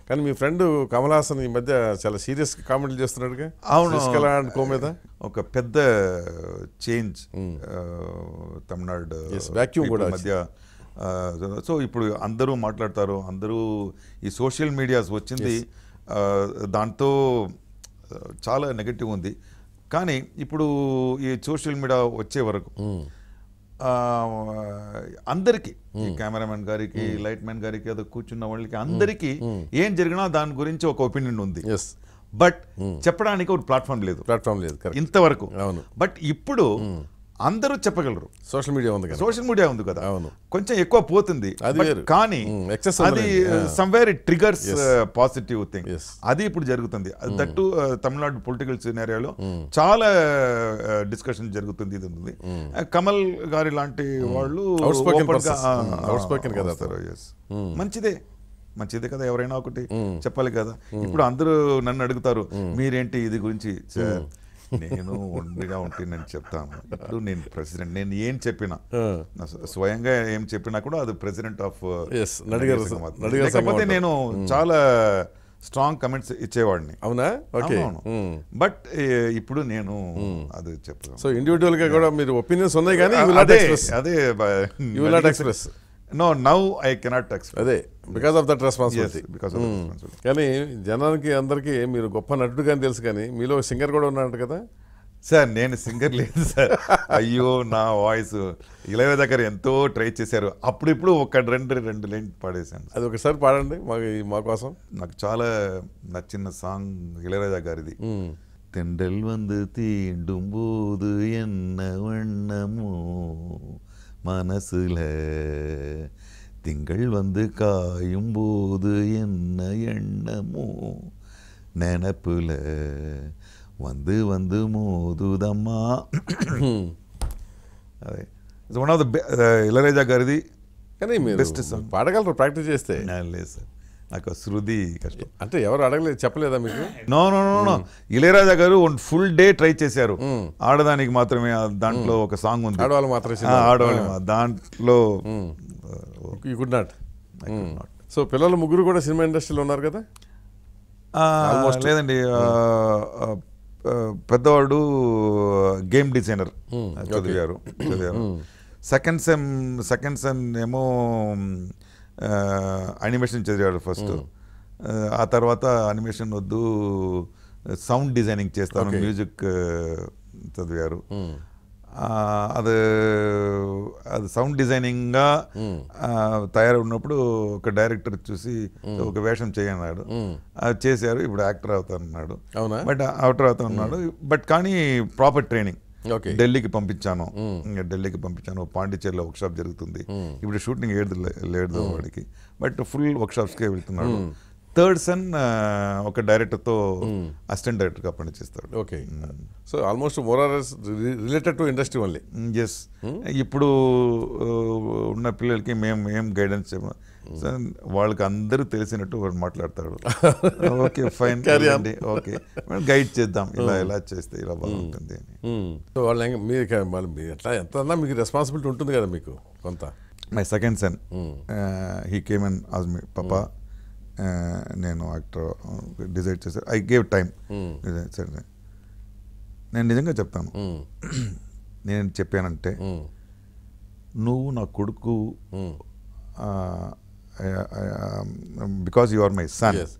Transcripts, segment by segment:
కానీ మీ ఫ్రెండ్ కమల్ హాసన్ ఈ మధ్య చాలా సీరియస్ కామెంట్లు చేస్తున్నాడుగా. అవును, అండ్ కో మీద ఒక పెద్ద చేంజ్ తమిళనాడు వాక్యూమ్ కూడా మధ్య. సో ఇప్పుడు అందరూ మాట్లాడతారు, అందరూ ఈ సోషల్ మీడియాస్ వచ్చింది, దాంతో చాలా నెగటివ్ ఉంది. కానీ ఇప్పుడు ఈ సోషల్ మీడియా వచ్చే వరకు అందరికీ, కెమెరామెన్ గారికి, లైట్ మ్యాన్ గారికి, అది కూర్చున్న వాళ్ళకి అందరికీ ఏం జరిగినా దాని గురించి ఒక ఒపీనియన్ ఉంది. బట్ చెప్పడానికి ఒక ప్లాట్ఫామ్ లేదు ఇంతవరకు. బట్ ఇప్పుడు అందరూ చెప్పగలరు. సోషల్ మీడియా ఉంది కదా. అవును, కొంచెం ఎక్కువ పోతుంది కానీ అది somewhere it triggers positive thing. అది ఇప్పుడు జరుగుతుంది. దట్టు తమిళనాడు పొలిటికల్ సినారియోలో చాలా డిస్కషన్ జరుగుతుంది. ఇది ఉంది. కమల్ గారి లాంటి వాళ్ళు మంచిదే కదా, ఎవరైనా ఒకటి చెప్పాలి కదా. ఇప్పుడు అందరూ నన్ను అడుగుతారు, మీరేంటి ఇది గురించి. నేను ఒంటిగా ఉంటే నేను చెప్తాను. ఇప్పుడు నేను ప్రెసిడెంట్, నేను ఏం చెప్పినా, స్వయంగా ఏం చెప్పినా కూడా అది ప్రెసిడెంట్ ఆఫ్ లేకపోతే నేను చాలా స్ట్రాంగ్ కమెంట్స్ ఇచ్చేవాడిని. అవునా? బట్ ఇప్పుడు నేను అది చెప్తాను. సో ఇండివిజువల్ గా కూడా మీరు ఒపీనియన్స్ ఉన్నాయి కానీ అదే No, now I cannot express. అదే బికాస్ ఆఫ్ దట్ రెస్పాన్సిబిలిటీ. కానీ జనానికి అందరికీ మీరు గొప్ప నటుడు కానీ తెలుసు, కానీ మీలో సింగర్ కూడా ఉన్నాడు కదా సార్. నేను సింగర్ లేదు సార్. అయ్యో, నా వాయిస్ ఇళయరాజా దగ్గర ఎంతో ట్రై చేశారు. అప్పుడిప్పుడు ఒక రెండు లైన్ పాడేశాను. అది ఒకసారి పాడండి మా కోసం. నాకు చాలా నచ్చిన సాంగ్ ఇళయరాజా గారిది. తెండల్ వందు తీంடும் போது என்ன வண்ணமோ மனசுல திங்கள் வந்து காயும் போது என்ன எண்ணமோ நினப்புல வந்து வந்து మోదుదమ్మా. అదే it's one of the Ilaiyaraaja గారిది. కానీ బెస్ట్ సాంగ్ పాడగలరు ప్రాక్టీస్ చేస్తే. లేదు సార్, నాకు శృతి కష్టం. అంటే ఎవరు అడగలేదు, చెప్పలేదా మీకు? నో ఇళయరాజా గారు ఫుల్ డే ట్రై చేశారు. ఆడదానికి మాత్రమే దాంట్లో ఒక సాంగ్ ఉంది, ఆడవాళ్ళు మాత్రమే, దాంట్లో యు కుడ్ నాట్. సో పిల్లలు ముగ్గురు కూడా సినిమా ఇండస్ట్రీలో ఉన్నారు కదా? లేదండి, పెద్దవాడు గేమ్ డిజైనర్ చదివారు. సెకండ్ సెమ్ ఏమో అనిమేషన్ చదివాడు ఫస్ట్. ఆ తర్వాత అనిమేషన్ వద్దు, సౌండ్ డిజైనింగ్ చేస్తాను, మ్యూజిక్ చదివారు. అది సౌండ్ డిజైనింగ్గా తయారవున్నప్పుడు ఒక డైరెక్టర్ చూసి ఒక వేషం చేయన్నాడు. అది చేశారు. ఇప్పుడు యాక్టర్ అవుతానన్నాడు. బట్ యాక్టర్ అవుతానన్నాడు. బట్ కానీ ప్రాపర్ ట్రైనింగ్ ఢిల్లీకి పంపించాను. పాండిచేరిలో వర్క్ షాప్ జరుగుతుంది. ఇప్పుడు షూటింగ్ లేదు వాడికి, బట్ ఫుల్ వర్క్ షాప్స్కే వెళ్తున్నాడు. థర్డ్ సన్ ఒక డైరెక్టర్తో అసిస్టెంట్ డైరెక్టర్గా పనిచేస్తాడు. Okay, so almost more or less related to industry only. Yes, ఇప్పుడు ఉన్న పిల్లలకి మేము గైడెన్స్ వాళ్ళకి అందరూ తెలిసినట్టు వాడు మాట్లాడతాడు. ఓకే ఫైన్, ఓకే గైడ్ చేద్దాం, ఇలా చేస్తే ఇలా బాగుంటుంది అని. సో వాళ్ళు మీరు ఎట్లా ఎంత మీకు రెస్పాన్సిబిలిటీ ఉంటుంది కదా మీకు కొంత. My second son he came and asked me, పాపా నేను యాక్టర్ డిసైడ్ చేశాను. I gave time. నేను నిజంగా చెప్తాను, నేను చెప్పానంటే నువ్వు నా కొడుకు, because you are my son, yes.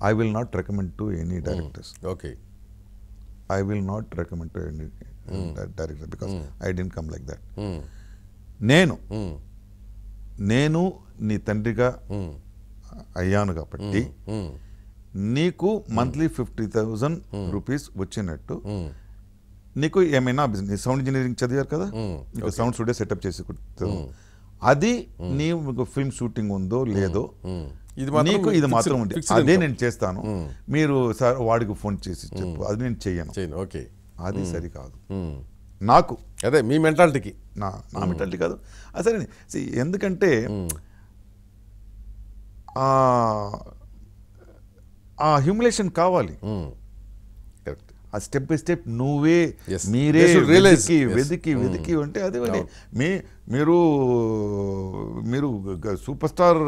I will not recommend to any directors. Okay. I will not recommend to any director because I didn't come like that. నేను నీ తండ్రిగా అయ్యాను కాబట్టి నీకు మంత్లీ 50,000 రూపీస్ వచ్చినట్టు నీకు ఏమైనా బిజినెస్, సౌండ్ ఇంజనీరింగ్ చదివారు కదా, నీకు సౌండ్ స్టూడియో సెటప్ చేసి అది నీకు ఫిల్మ్ షూటింగ్ ఉందో లేదో నీకు ఇది మాత్రం ఉంది, అదే నేను చేస్తాను. మీరు సార్ వాడికి ఫోన్ చేసి చెప్పు, అది నేను చెయ్యను. ఓకే, అది సరికాదు నాకు. అదే మీ మెంటాలిటీకి, నా మెంటాలిటీ కాదు అసలు. ఎందుకంటే ఆ హ్యూమిలేషన్ కావాలి. ఆ స్టెప్ బై స్టెప్ నువ్వే మీరే వెతికి అంటే అది మీరు సూపర్ స్టార్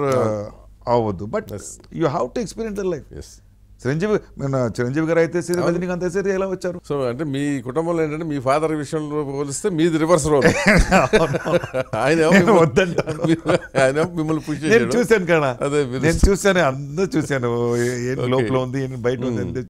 అవ్వద్దు. But you have to experience the life. Yes. Chiranjeevi garu అయితే సరే, రజనీకాంత్ అయితే సరే ఎలా వచ్చారు? సో అంటే మీ కుటుంబంలో ఏంటంటే మీ ఫాదర్ విషయంలో పోలిస్తే మీది రివర్స్ రోల్. ఆయన మిమ్మల్ని పుష్ నేను చూశాను కదా, అదే నేను చూశాను, అందరూ చూశాను, ఏం లోపల ఉంది, ఏం బయట ఉంది.